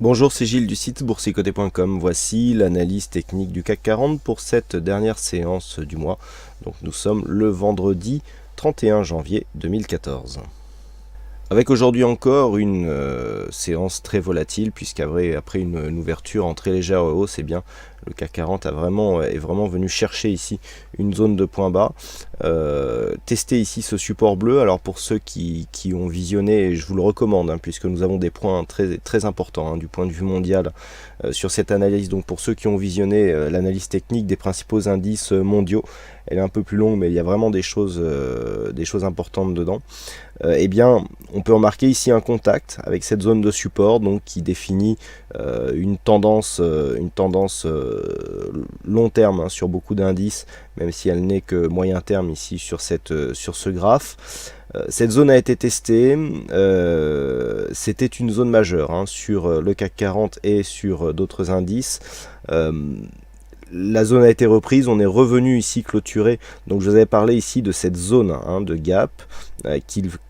Bonjour, c'est Gilles du site boursicoté.com. Voici l'analyse technique du CAC 40 pour cette dernière séance du mois. Donc nous sommes le vendredi 31 janvier 2014. Avec aujourd'hui encore une séance très volatile, puisqu'après une ouverture en très légère hausse, eh bien, le CAC 40 est vraiment venu chercher ici une zone de point bas, tester ici ce support bleu. Alors pour ceux qui ont visionné, je vous le recommande, puisque nous avons des points très importants du point de vue mondial sur cette analyse. Donc pour ceux qui ont visionné l'analyse technique des principaux indices mondiaux, elle est un peu plus longue, mais il y a vraiment des choses importantes dedans. Eh bien, on peut remarquer ici un contact avec cette zone de support, donc qui définit une tendance long terme sur beaucoup d'indices, même si elle n'est que moyen terme ici sur ce graphe. Cette zone a été testée, c'était une zone majeure sur le CAC 40 et sur d'autres indices. La zone a été reprise, on est revenu ici clôturer. Donc je vous avais parlé ici de cette zone de gap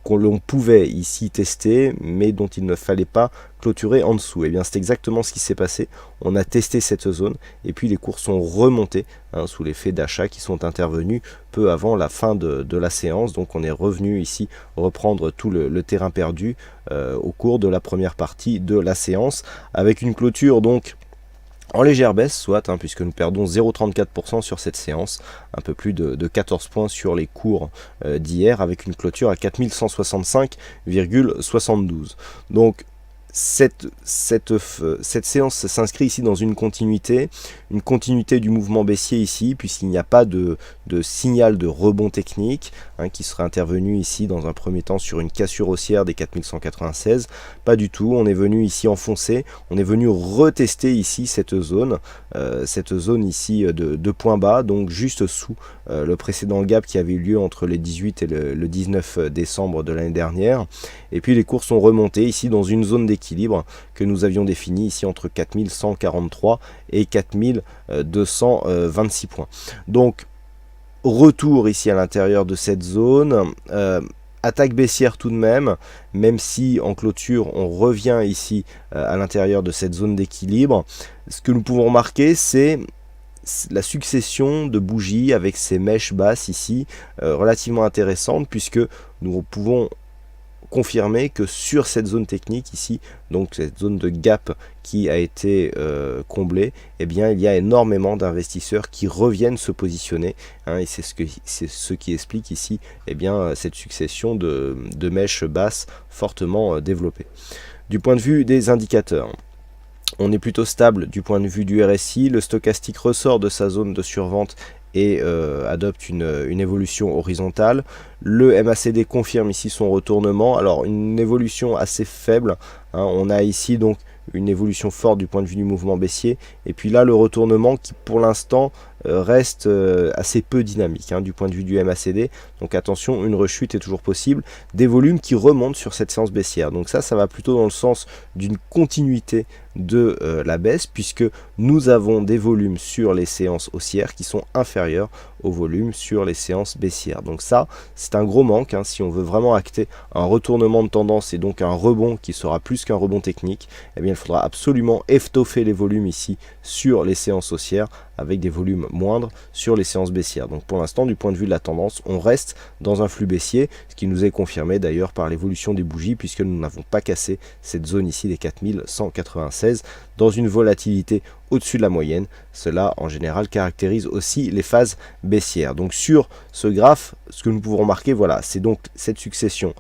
qu'on pouvait ici tester, mais dont il ne fallait pas clôturer en dessous. Et bien c'est exactement ce qui s'est passé. On a testé cette zone et puis les cours sont remontés sous l'effet d'achat qui sont intervenus peu avant la fin de la séance. Donc on est revenu ici reprendre tout le terrain perdu au cours de la première partie de la séance, avec une clôture donc en légère baisse, soit, puisque nous perdons 0,34% sur cette séance, un peu plus de 14 points sur les cours d'hier, avec une clôture à 4165,72. Donc cette séance s'inscrit ici dans une continuité du mouvement baissier ici, puisqu'il n'y a pas de signal de rebond technique qui serait intervenu ici dans un premier temps sur une cassure haussière des 4196. Pas du tout, on est venu ici enfoncer, on est venu retester ici cette zone ici de point bas, donc juste sous le précédent gap qui avait eu lieu entre les 18 et le 19 décembre de l'année dernière. Et puis les cours sont remontés ici dans une zone d'équilibre que nous avions définie ici entre 4143 et 4226 points. Donc retour ici à l'intérieur de cette zone, attaque baissière tout de même si en clôture on revient ici à l'intérieur de cette zone d'équilibre. Ce que nous pouvons remarquer, c'est la succession de bougies avec ces mèches basses ici, relativement intéressantes, puisque nous pouvons confirmer que sur cette zone technique ici, donc cette zone de gap qui a été comblée, eh bien il y a énormément d'investisseurs qui reviennent se positionner, et c'est ce qui explique ici cette succession de mèches basses fortement développées. Du point de vue des indicateurs, on est plutôt stable du point de vue du RSI, le stochastique ressort de sa zone de survente et adopte une évolution horizontale. Le MACD confirme ici son retournement, alors une évolution assez faible, on a ici donc une évolution forte du point de vue du mouvement baissier, et puis là le retournement qui pour l'instant reste assez peu dynamique du point de vue du MACD, donc attention, une rechute est toujours possible, des volumes qui remontent sur cette séance baissière, donc ça va plutôt dans le sens d'une continuité de la baisse, puisque nous avons des volumes sur les séances haussières qui sont inférieurs aux volumes sur les séances baissières. Donc ça, c'est un gros manque si on veut vraiment acter un retournement de tendance et donc un rebond qui sera plus qu'un rebond technique. Eh bien, il faudra absolument étoffer les volumes ici sur les séances haussières avec des volumes moindres sur les séances baissières. Donc pour l'instant, du point de vue de la tendance, on reste dans un flux baissier, ce qui nous est confirmé d'ailleurs par l'évolution des bougies, puisque nous n'avons pas cassé cette zone ici des 4196 dans une volatilité au-dessus de la moyenne. Cela en général caractérise aussi les phases baissières. Donc sur ce graphe, ce que nous pouvons remarquer, voilà, c'est donc cette succession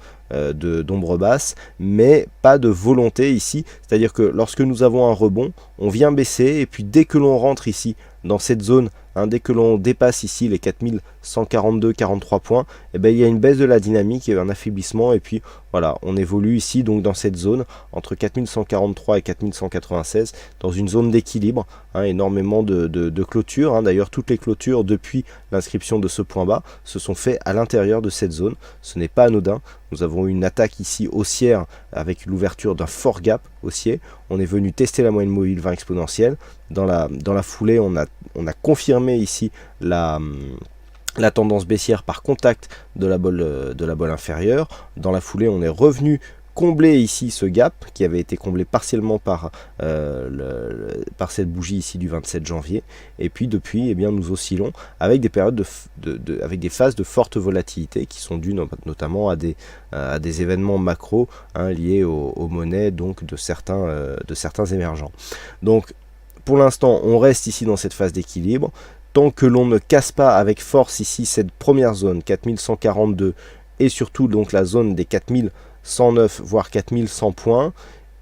d'ombres basses, mais pas de volonté ici, c'est-à-dire que lorsque nous avons un rebond, on vient baisser, et puis dès que l'on rentre ici dans cette zone, dès que l'on dépasse ici les 4142,43 points, il y a une baisse de la dynamique et un affaiblissement, et puis voilà, on évolue ici donc dans cette zone entre 4143 et 4196, dans une zone d'équilibre, énormément de clôtures, d'ailleurs toutes les clôtures depuis l'inscription de ce point bas se sont faites à l'intérieur de cette zone, ce n'est pas anodin. Nous avons eu une attaque ici haussière avec l'ouverture d'un fort gap haussier, on est venu tester la moyenne mobile 20 exponentielle, dans la foulée on a confirmé ici la tendance baissière par contact de la bolle inférieure. Dans la foulée, on est revenu combler ici ce gap qui avait été comblé partiellement par, par cette bougie ici du 27 janvier. Et puis depuis, eh bien, nous oscillons avec des périodes avec des phases de forte volatilité qui sont dues notamment à des événements macro liés aux monnaies donc de certains émergents. Donc pour l'instant, on reste ici dans cette phase d'équilibre. Tant que l'on ne casse pas avec force ici cette première zone 4142 et surtout donc la zone des 4109 voire 4100 points,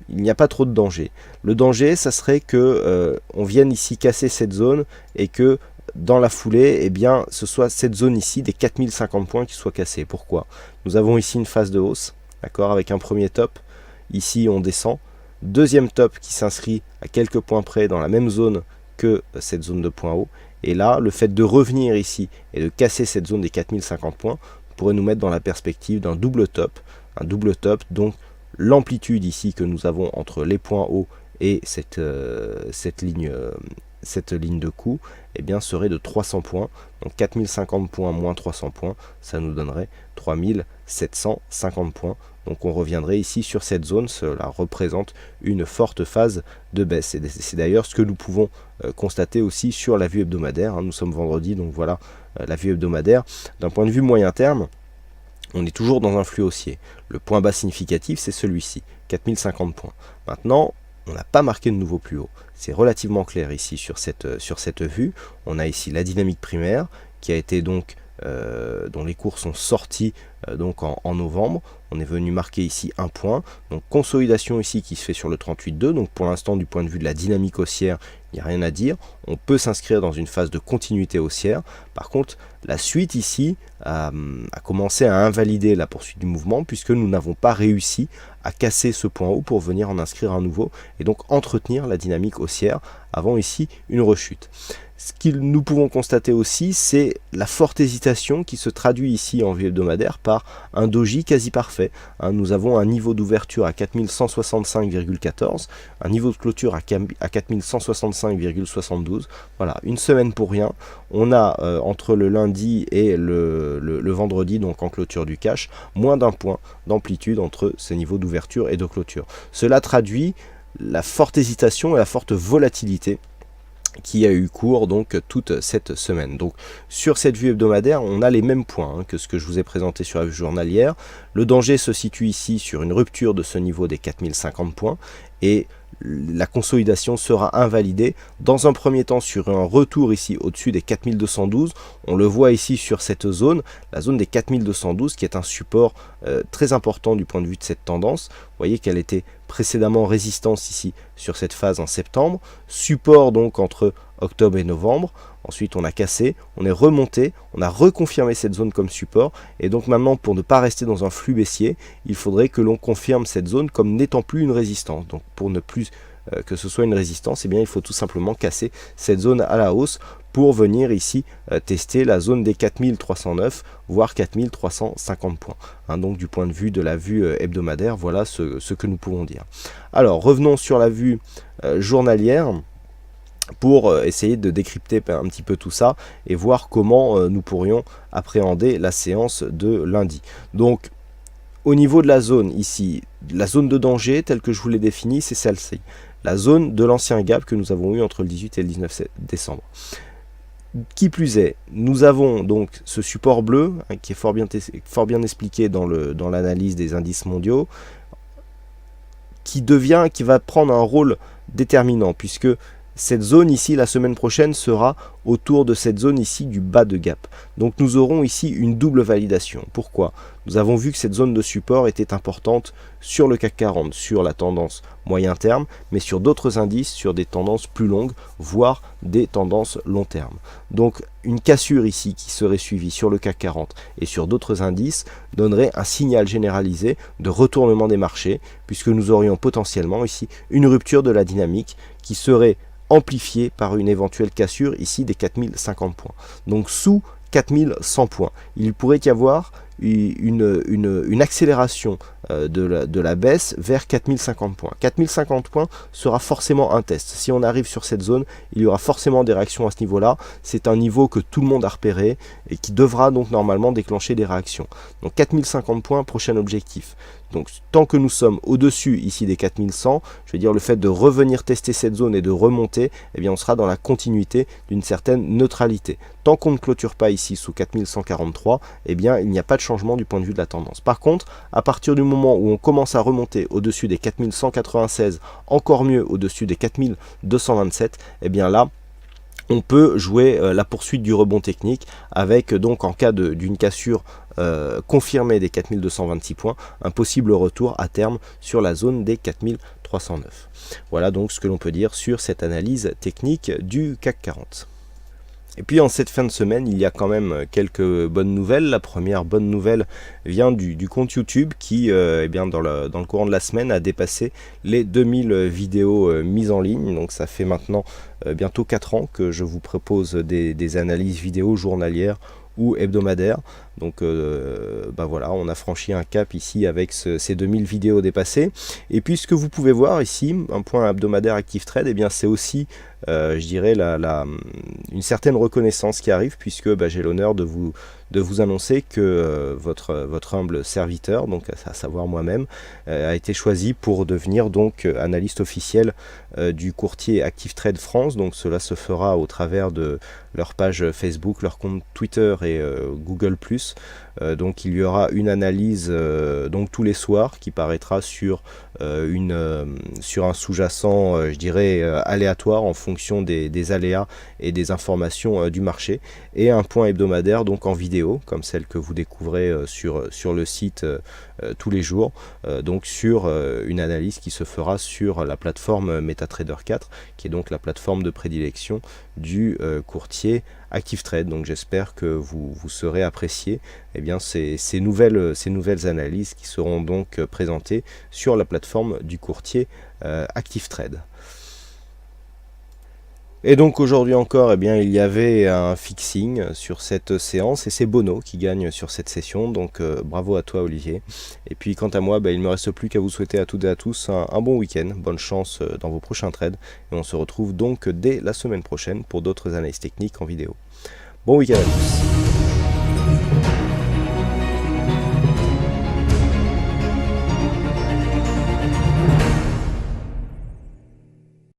il n'y a pas trop de danger. Le danger, ça serait que on vienne ici casser cette zone et que dans la foulée, eh bien, ce soit cette zone ici des 4050 points qui soit cassée. Pourquoi? Nous avons ici une phase de hausse, d'accord, avec un premier top. Ici, on descend. Deuxième top qui s'inscrit à quelques points près dans la même zone que cette zone de point haut. Et là, le fait de revenir ici et de casser cette zone des 4050 points pourrait nous mettre dans la perspective d'un double top. Un double top, donc l'amplitude ici que nous avons entre les points hauts et cette ligne de coup, eh bien, serait de 300 points. Donc 4050 points moins 300 points, ça nous donnerait 3750 points. Donc on reviendrait ici sur cette zone, cela représente une forte phase de baisse. Et c'est d'ailleurs ce que nous pouvons constater aussi sur la vue hebdomadaire. Nous sommes vendredi, donc voilà la vue hebdomadaire. D'un point de vue moyen terme, on est toujours dans un flux haussier. Le point bas significatif, c'est celui-ci, 4050 points. Maintenant, on n'a pas marqué de nouveau plus haut. C'est relativement clair ici sur cette vue. On a ici la dynamique primaire qui a été donc dont les cours sont sortis donc en novembre. On est venu marquer ici un point, donc consolidation ici qui se fait sur le 38,2. Donc pour l'instant, du point de vue de la dynamique haussière, il n'y a rien à dire. On peut s'inscrire dans une phase de continuité haussière. Par contre, la suite ici a commencé à invalider la poursuite du mouvement puisque nous n'avons pas réussi à casser ce point haut pour venir en inscrire un nouveau et donc entretenir la dynamique haussière avant ici une rechute. Ce que nous pouvons constater aussi, c'est la forte hésitation qui se traduit ici en vue hebdomadaire par un doji quasi parfait. Nous avons un niveau d'ouverture à 4165,14, un niveau de clôture à 4165,72. Voilà, une semaine pour rien. On a entre le lundi et le vendredi, donc en clôture du cash, moins d'un point d'amplitude entre ces niveaux d'ouverture et de clôture. Cela traduit la forte hésitation et la forte volatilité qui a eu cours donc toute cette semaine. Donc sur cette vue hebdomadaire, on a les mêmes points que ce que je vous ai présenté sur la vue journalière. Le danger se situe ici sur une rupture de ce niveau des 4050 points et la consolidation sera invalidée dans un premier temps sur un retour ici au-dessus des 4212. On le voit ici sur cette zone, la zone des 4212 qui est un support très important du point de vue de cette tendance. Vous voyez qu'elle était précédemment résistance ici sur cette phase en septembre, support donc entre octobre et novembre. Ensuite on a cassé, on est remonté, on a reconfirmé cette zone comme support et donc maintenant pour ne pas rester dans un flux baissier, il faudrait que l'on confirme cette zone comme n'étant plus une résistance. Donc pour ne plus que ce soit une résistance, eh bien il faut tout simplement casser cette zone à la hausse pour venir ici tester la zone des 4309 voire 4350 points. Donc du point de vue de la vue hebdomadaire, voilà ce que nous pouvons dire. Alors revenons sur la vue journalière pour essayer de décrypter un petit peu tout ça et voir comment nous pourrions appréhender la séance de lundi. Donc au niveau de la zone ici, la zone de danger telle que je vous l'ai définie, c'est celle-ci. La zone de l'ancien gap que nous avons eu entre le 18 et le 19 décembre. Qui plus est, nous avons donc ce support bleu qui est fort bien expliqué dans l'analyse des indices mondiaux, qui va prendre un rôle déterminant puisque cette zone ici, la semaine prochaine, sera autour de cette zone ici du bas de gap. Donc nous aurons ici une double validation. Pourquoi? Nous avons vu que cette zone de support était importante sur le CAC 40, sur la tendance moyen terme, mais sur d'autres indices, sur des tendances plus longues, voire des tendances long terme. Donc une cassure ici qui serait suivie sur le CAC 40 et sur d'autres indices donnerait un signal généralisé de retournement des marchés, puisque nous aurions potentiellement ici une rupture de la dynamique qui serait amplifié par une éventuelle cassure ici des 4050 points. Donc sous 4100 points, il pourrait y avoir une accélération de la baisse vers 4050 points. 4050 points sera forcément un test. Si on arrive sur cette zone, il y aura forcément des réactions à ce niveau-là. C'est un niveau que tout le monde a repéré et qui devra donc normalement déclencher des réactions. Donc 4050 points, prochain objectif. Donc tant que nous sommes au-dessus ici des 4100, je veux dire le fait de revenir tester cette zone et de remonter, eh bien on sera dans la continuité d'une certaine neutralité. Tant qu'on ne clôture pas ici sous 4143, eh bien il n'y a pas de changement du point de vue de la tendance. Par contre, à partir du moment où on commence à remonter au-dessus des 4196, encore mieux au-dessus des 4227, eh bien là, on peut jouer la poursuite du rebond technique avec donc en cas d'une cassure confirmée des 4226 points, un possible retour à terme sur la zone des 4309. Voilà donc ce que l'on peut dire sur cette analyse technique du CAC 40. Et puis en cette fin de semaine, il y a quand même quelques bonnes nouvelles. La première bonne nouvelle vient du compte YouTube qui, eh bien, dans le courant de la semaine, a dépassé les 2000 vidéos mises en ligne. Donc ça fait maintenant bientôt 4 ans que je vous propose des analyses vidéo journalières ou hebdomadaires. Donc voilà, on a franchi un cap ici avec ces 2000 vidéos dépassées. Et puis ce que vous pouvez voir ici, un point hebdomadaire Active Trade, eh bien c'est aussi, je dirais, une certaine reconnaissance qui arrive, puisque j'ai l'honneur de vous annoncer que votre humble serviteur, donc à savoir moi-même, a été choisi pour devenir donc analyste officiel du courtier Active Trade France. Donc cela se fera au travers de leur page Facebook, leur compte Twitter et Google+. Donc il y aura une analyse donc tous les soirs qui paraîtra sur un sous-jacent, je dirais, aléatoire en fonction des aléas et des informations du marché, et un point hebdomadaire donc en vidéo comme celle que vous découvrez sur le site tous les jours, donc sur une analyse qui se fera sur la plateforme MetaTrader 4, qui est donc la plateforme de prédilection du courtier Active Trade. Donc j'espère que vous serez apprécié ces nouvelles analyses qui seront donc présentées sur la plateforme du courtier Active Trade. Et donc aujourd'hui encore, il y avait un fixing sur cette séance et c'est Bono qui gagne sur cette session, donc bravo à toi Olivier. Et puis quant à moi, il ne me reste plus qu'à vous souhaiter à toutes et à tous un bon week-end, bonne chance dans vos prochains trades, et on se retrouve donc dès la semaine prochaine pour d'autres analyses techniques en vidéo. Bon week-end à tous.